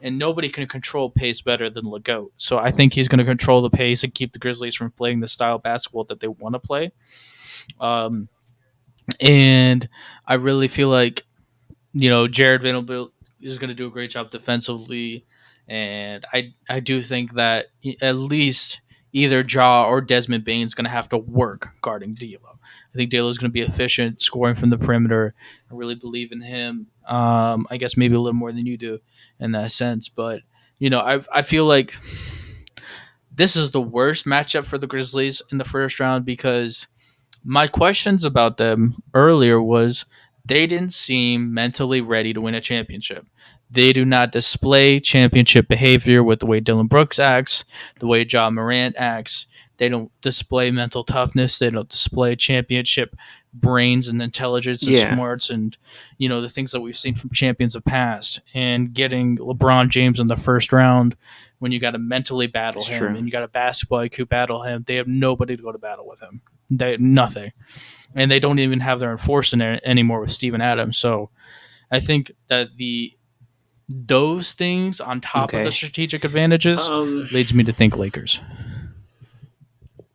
and nobody can control pace better than Legault. So I think he's going to control the pace and keep the Grizzlies from playing the style of basketball that they want to play. And I really feel like Jared Vanderbilt is going to do a great job defensively, and I do think that at least either Ja or Desmond Bain is going to have to work guarding D'Lo. I think D'Lo is going to be efficient scoring from the perimeter. I really believe in him. I guess maybe a little more than you do in that sense, but I feel like this is the worst matchup for the Grizzlies in the first round, because my questions about them earlier was they didn't seem mentally ready to win a championship. They do not display championship behavior with the way Dylan Brooks acts, the way Ja Morant acts. They don't display mental toughness. They don't display championship brains and intelligence and smarts and the things that we've seen from champions of past. And getting LeBron James in the first round when you got to mentally battle him and you got a basketball IQ battle him, they have nobody to go to battle with him. Nothing. And they don't even have their enforcer anymore with Steven Adams. So I think that those things on top of the strategic advantages leads me to think Lakers.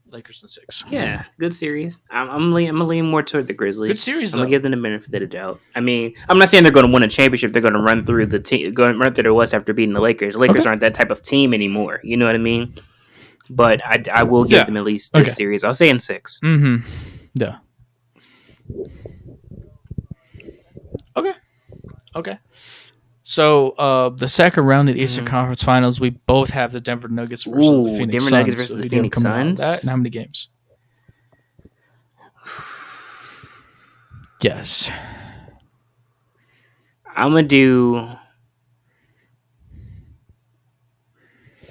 Lakers in 6. Yeah, good series. I'm gonna lean more toward the Grizzlies. Good series. I'm gonna give them the benefit of the doubt. I mean, I'm not saying they're going to win a championship. They're going to run through the West after beating the Lakers. The Lakers aren't that type of team anymore. You know what I mean? But I will give them at least this series. I'll say in 6. Mm-hmm. Yeah. Okay. So the second round of the Eastern Conference Finals, we both have the Denver Nuggets versus the Phoenix Suns. Nuggets versus the Phoenix Suns. And how many games? Yes. I'm going to do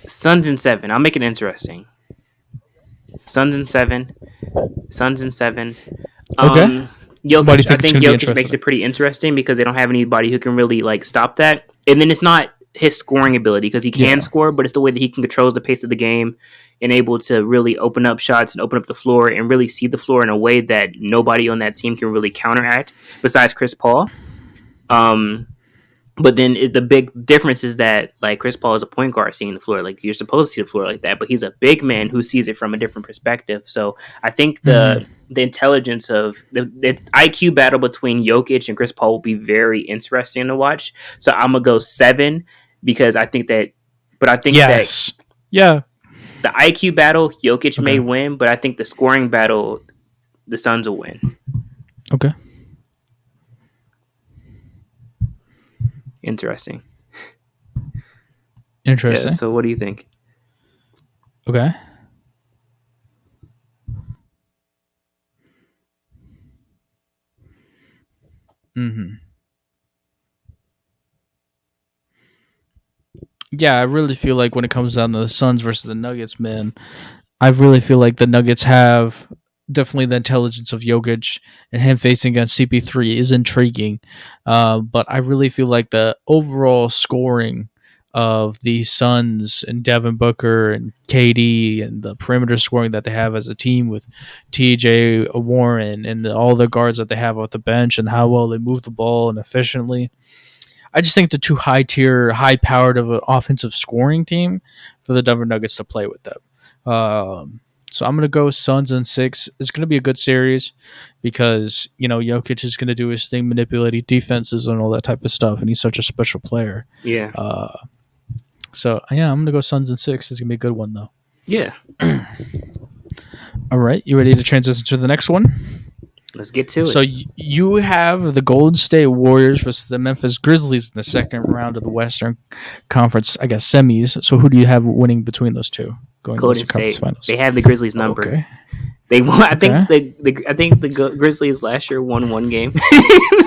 Suns in 7. I'll make it interesting. Suns in 7. Okay. Jokic, I think Jokic makes it pretty interesting because they don't have anybody who can really stop that. And then it's not his scoring ability, because he can score, but it's the way that he can control the pace of the game and able to really open up shots and open up the floor and really see the floor in a way that nobody on that team can really counteract besides Chris Paul. But then the big difference is that Chris Paul is a point guard seeing the floor. You're supposed to see the floor like that, but he's a big man who sees it from a different perspective. So I think the intelligence of the IQ battle between Jokic and Chris Paul will be very interesting to watch. So I'm gonna go 7 because I think that. But I think that the IQ battle Jokic may win, but I think the scoring battle the Suns will win. Okay. Interesting. Yeah, so what do you think? Okay. Yeah, I really feel like when it comes down to the Suns versus the Nuggets, man, I really feel like the Nuggets have definitely the intelligence of Jokic, and him facing against CP3 is intriguing. But I really feel like the overall scoring of the Suns and Devin Booker and KD and the perimeter scoring that they have as a team with TJ Warren and all the guards that they have off the bench and how well they move the ball and efficiently. I just think they're too high-powered of an offensive scoring team for the Denver Nuggets to play with them. So I'm going to go Suns in 6. It's going to be a good series because, Jokic is going to do his thing, manipulating defenses and all that type of stuff, and he's such a special player. Yeah. I'm going to go Suns in 6. It's going to be a good one, though. Yeah. All right. You ready to transition to the next one? Let's get to it. So you have the Golden State Warriors versus the Memphis Grizzlies in the second round of the Western Conference, I guess, semis. So who do you have winning between those two? Golden State. Finals? They have the Grizzlies number. Okay. They won. I think the Grizzlies last year won one game.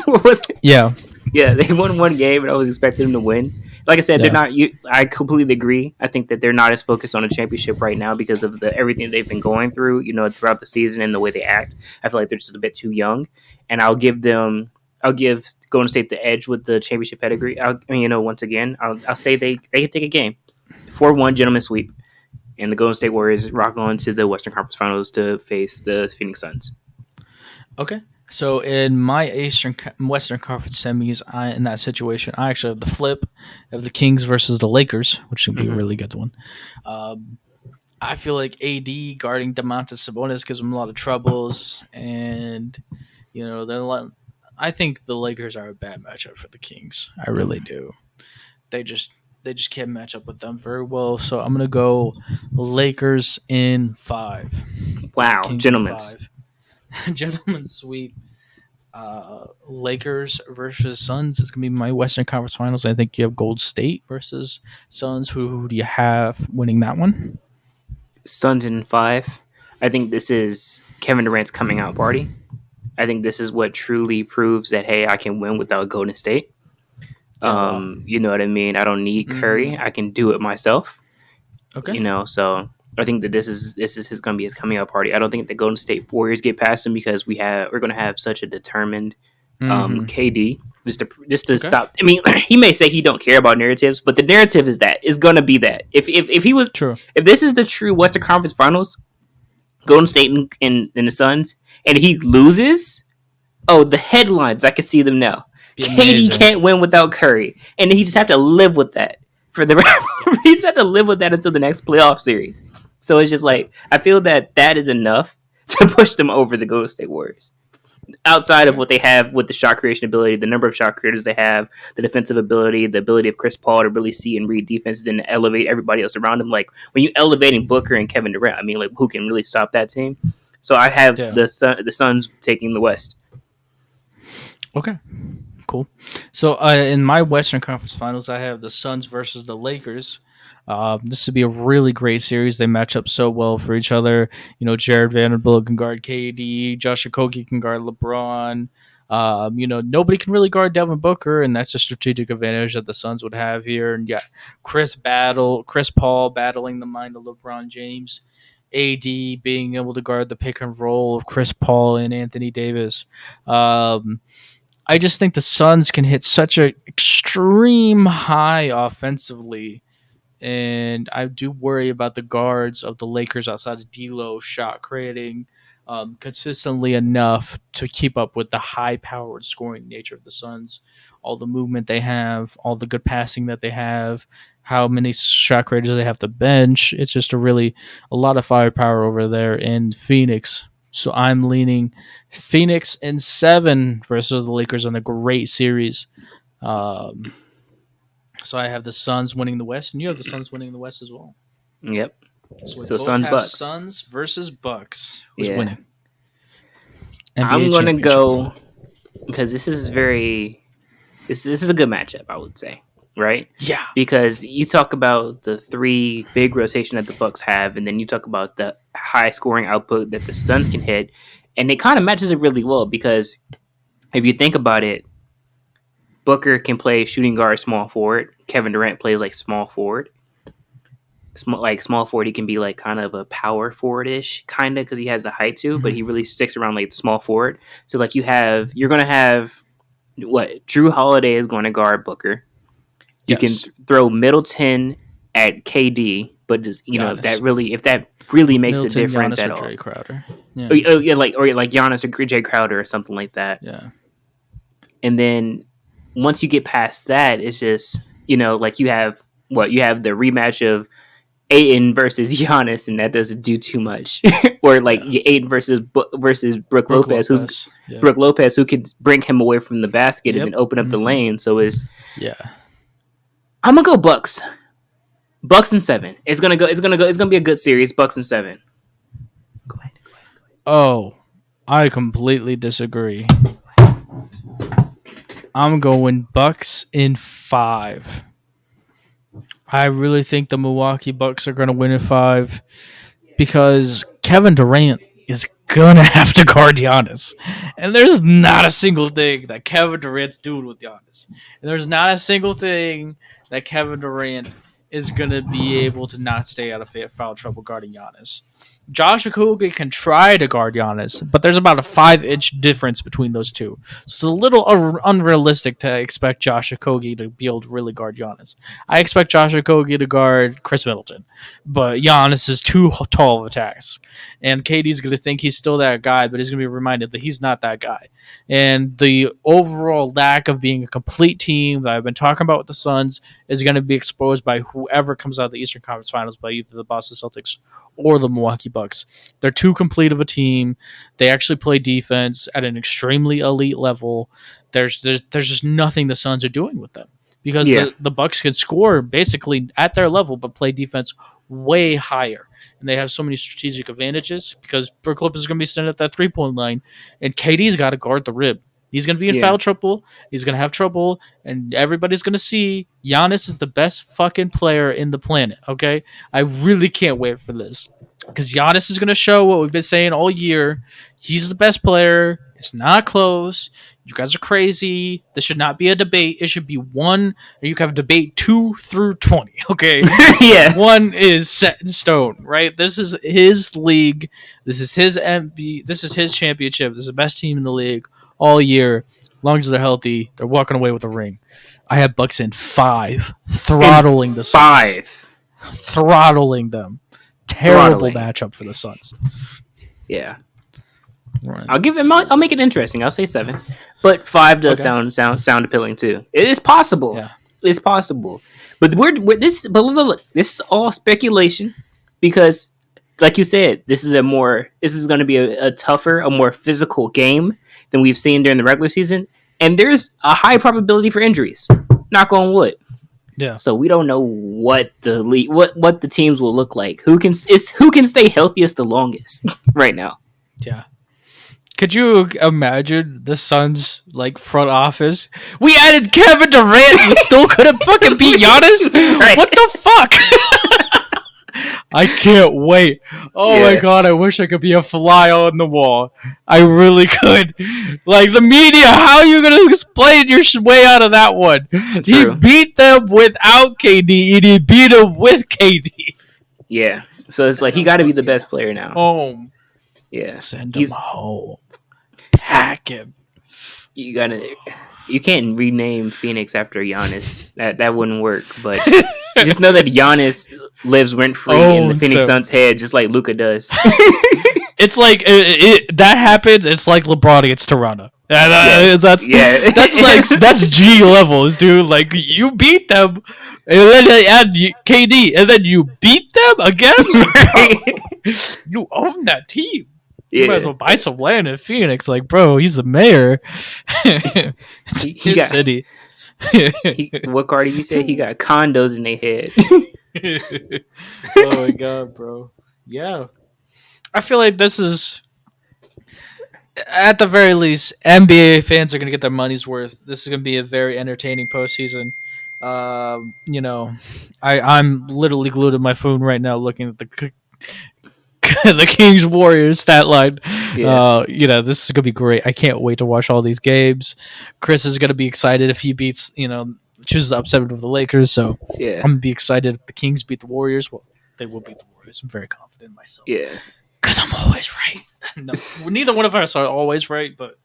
What was it? Yeah, they won one game, and I was expecting them to win. Like I said, they're not. I completely agree. I think that they're not as focused on a championship right now because of everything they've been going through, throughout the season and the way they act. I feel like they're just a bit too young, and I'll give Golden State the edge with the championship pedigree. Once again, I'll say they can take a game, 4-1 gentleman sweep. and the Golden State Warriors rock on to the Western Conference Finals to face the Phoenix Suns. Okay. So in my Western Conference semis, in that situation, I actually have the flip of the Kings versus the Lakers, which would be a really good one. I feel like AD guarding Domantas Sabonis gives him a lot of troubles, and I think the Lakers are a bad matchup for the Kings. I really do. They just can't match up with them very well. So I'm gonna go Lakers in 5. Wow, gentlemen. Gentlemen sweep. Lakers versus Suns is gonna be my Western Conference Finals. I think you have Gold State versus Suns. Who do you have winning that one? Suns in 5. I think this is Kevin Durant's coming out party. I think this is what truly proves that, hey, I can win without Golden State. You know what I mean? I don't need Curry. I can do it myself. Okay. So I think that this is going to be his coming out party. I don't think the Golden State Warriors get past him because we're going to have such a determined KD just to stop. I mean, he may say he don't care about narratives, but the narrative is going to be that if he was true, if this is the true Western Conference Finals, Golden State and the Suns, and he loses, the headlines, I can see them now. KD can't win without Curry, and he just have to live with that for the he just have to live with that until the next playoff series. So it's just like I feel that is enough to push them over the Golden State Warriors. Outside of what they have with the shot creation ability, the number of shot creators they have, the defensive ability, the ability of Chris Paul to really see and read defenses and elevate everybody else around him. Like when you elevating Booker and Kevin Durant, I mean, like who can really stop that team? So I have the Suns taking the West. Okay. Cool. So in my Western Conference Finals, I have the Suns versus the Lakers. This would be a really great series. They match up so well for each other. Jared Vanderbilt can guard KD. Josh Okogie can guard LeBron. Nobody can really guard Devin Booker, and that's a strategic advantage that the Suns would have here. And Chris Paul battling the mind of LeBron James. AD being able to guard the pick and roll of Chris Paul and Anthony Davis. I just think the Suns can hit such an extreme high offensively, and I do worry about the guards of the Lakers outside of D'Lo shot creating consistently enough to keep up with the high-powered scoring nature of the Suns. All the movement they have, all the good passing that they have, how many shot creators they have to bench. It's just a lot of firepower over there in Phoenix. So I'm leaning Phoenix in 7 versus the Lakers on a great series. So I have the Suns winning the West, and you have the Suns winning the West as well. Yep. So Suns Bucks. Suns versus Bucks. Who's winning? NBA I'm gonna go because this is a good matchup, I would say. Right? Yeah. Because you talk about the 3 big rotation that the Bucks have, and then you talk about the high scoring output that the Suns can hit, and it kind of matches it really well because if you think about it, Booker can play shooting guard, small forward. Kevin Durant plays like small forward. Small forward, he can be like kind of a power forward-ish, kind of because he has the height too, but he really sticks around like the small forward. So like you're gonna have Drew Holiday is going to guard Booker. You can throw Middleton at KD, but just if that really makes Middleton, a difference Giannis at all. Jay Crowder. Yeah. Or like Giannis or Jay Crowder or something like that. Yeah. And then once you get past that, it's just like you have the rematch of Ayton versus Giannis, and that doesn't do too much. Or like Ayton versus Brook Lopez, Brook Lopez, who could bring him away from the basket and then open up the lane. So I'm gonna go Bucks. Bucks in 7. It's gonna be a good series. Bucks in 7. Go ahead. Oh, I completely disagree. I'm going Bucks in 5. I really think the Milwaukee Bucks are going to win in 5 because Kevin Durant is going to have to guard Giannis. And there's not a single thing that Kevin Durant's doing with Giannis. And there's not a single thing that Kevin Durant is going to be able to not stay out of foul trouble guarding Giannis. Josh Okogie can try to guard Giannis, but there's about a 5-inch difference between those two. So it's a little unrealistic to expect Josh Okogie to be able to really guard Giannis. I expect Josh Okogie to guard Chris Middleton, but Giannis is too tall of a task. And KD's going to think he's still that guy, but he's going to be reminded that he's not that guy. And the overall lack of being a complete team that I've been talking about with the Suns is going to be exposed by whoever comes out of the Eastern Conference Finals, by either the Boston Celtics or the Milwaukee Bucks. They're too complete of a team. They actually play defense at an extremely elite level. There's just nothing the Suns are doing with them, because the Bucks can score basically at their level but play defense way higher. And they have so many strategic advantages because Brook Lopez is going to be standing at that 3-point line, and KD's got to guard the rim. He's going to be in foul trouble. He's going to have trouble, and everybody's going to see Giannis is the best fucking player in the planet, okay? I really can't wait for this, because Giannis is going to show what we've been saying all year. He's the best player. It's not close. You guys are crazy. This should not be a debate. It should be one, or you can have debate 2 through 20, okay? Yeah. One is set in stone, right? This is his league. This is his MVP. This is his championship. This is the best team in the league all year. As long as they're healthy, they're walking away with a ring. I have Bucks in 5, throttling the Suns. 5. Throttling them. Terrible matchup for the Suns. Yeah. Right. I'll make it interesting. I'll say 7, but 5 does sound appealing too. It is possible. Yeah. It's possible. But look, this is all speculation, because, like you said, this is going to be a tougher, a more physical game than we've seen during the regular season, and there's a high probability for injuries. Knock on wood. Yeah. So we don't know what the teams will look like. Who can stay healthiest the longest right now? Yeah. Could you imagine the Suns front office? We added Kevin Durant and still couldn't fucking beat Giannis? Right. What the fuck? I can't wait. Oh my god, I wish I could be a fly on the wall. I really could. The media, how are you going to explain your way out of that one? True. He beat them without KD, and he beat them with KD. Yeah. So it's he got to be the best player now. Home. Yeah. Send him home. Pack him. You can't rename Phoenix after Giannis. That wouldn't work. But just know that Giannis lives rent free in the Phoenix Suns' head, just like Luka does. It's that happens. It's like LeBron against Toronto. That's G levels, dude. You beat them, and then they add KD, and then you beat them again. You own that team. You might as well buy some land in Phoenix. Bro, he's the mayor. It's his city. What Cardi B said? He got condos in their head. Oh my god, bro. Yeah. I feel like this is, at the very least, NBA fans are going to get their money's worth. This is going to be a very entertaining postseason. I'm literally glued to my phone right now looking at the Kings Warriors stat line. Yeah. This is gonna be great. I can't wait to watch all these games. Chris is gonna be excited if he beats, chooses the upset of the Lakers. So yeah, I'm gonna be excited if the Kings beat the Warriors. Well, they will beat the Warriors. I'm very confident in myself. Yeah, because I'm always right. No, neither one of us are always right, but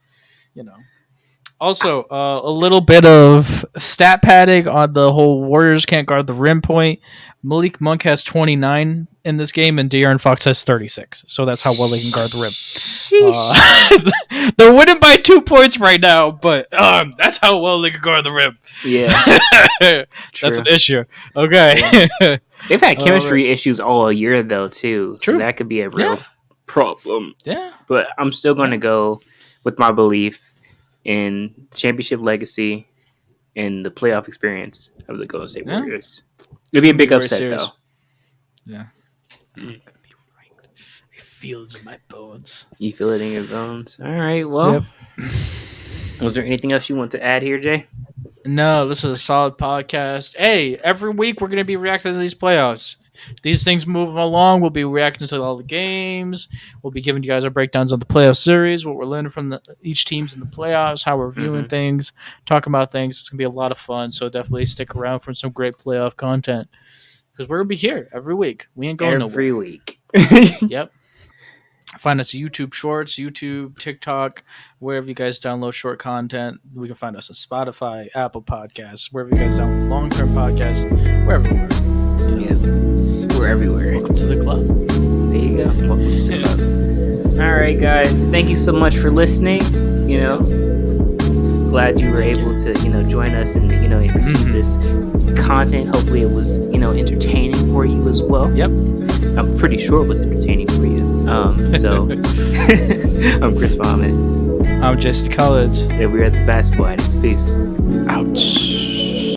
Also, a little bit of stat padding on the whole Warriors can't guard the rim point. Malik Monk has 29 in this game, and De'Aaron Fox has 36. So that's how well they can guard the rim. They're winning by 2 points right now, but that's how well they can guard the rim. Yeah. That's an issue. Okay. Yeah. They've had chemistry issues all year, though, too. True. So that could be a real problem. Yeah. But I'm still going to go with my belief in championship legacy and the playoff experience of the Golden State Warriors. It'll be a big upset, though. Yeah. I feel it in my bones. You feel it in your bones? All right, well. Yep. Was there anything else you want to add here, Jay? No, this is a solid podcast. Hey, every week we're going to be reacting to these playoffs. These things move along. We'll be reacting to all the games. We'll be giving you guys our breakdowns of the playoff series, what we're learning from each teams in the playoffs, how we're viewing things, talking about things. It's going to be a lot of fun, so definitely stick around for some great playoff content because we're going to be here every week. We ain't going nowhere. Every week. Yep. Find us YouTube Shorts, YouTube, TikTok, wherever you guys download short content. We can find us on Spotify, Apple Podcasts, wherever you guys download long-term podcasts. We're everywhere. Yeah, we're everywhere. Welcome to the club. There you go. Welcome to the club. All right, guys. Thank you so much for listening. Glad you were able to, join us and, receive this content. Hopefully it was, entertaining for you as well. Yep. I'm pretty sure it was entertaining for you. So I'm Chris Bauman. I'm Jesse Collins. And we're at the Basketball Addicts. Peace. Ouch.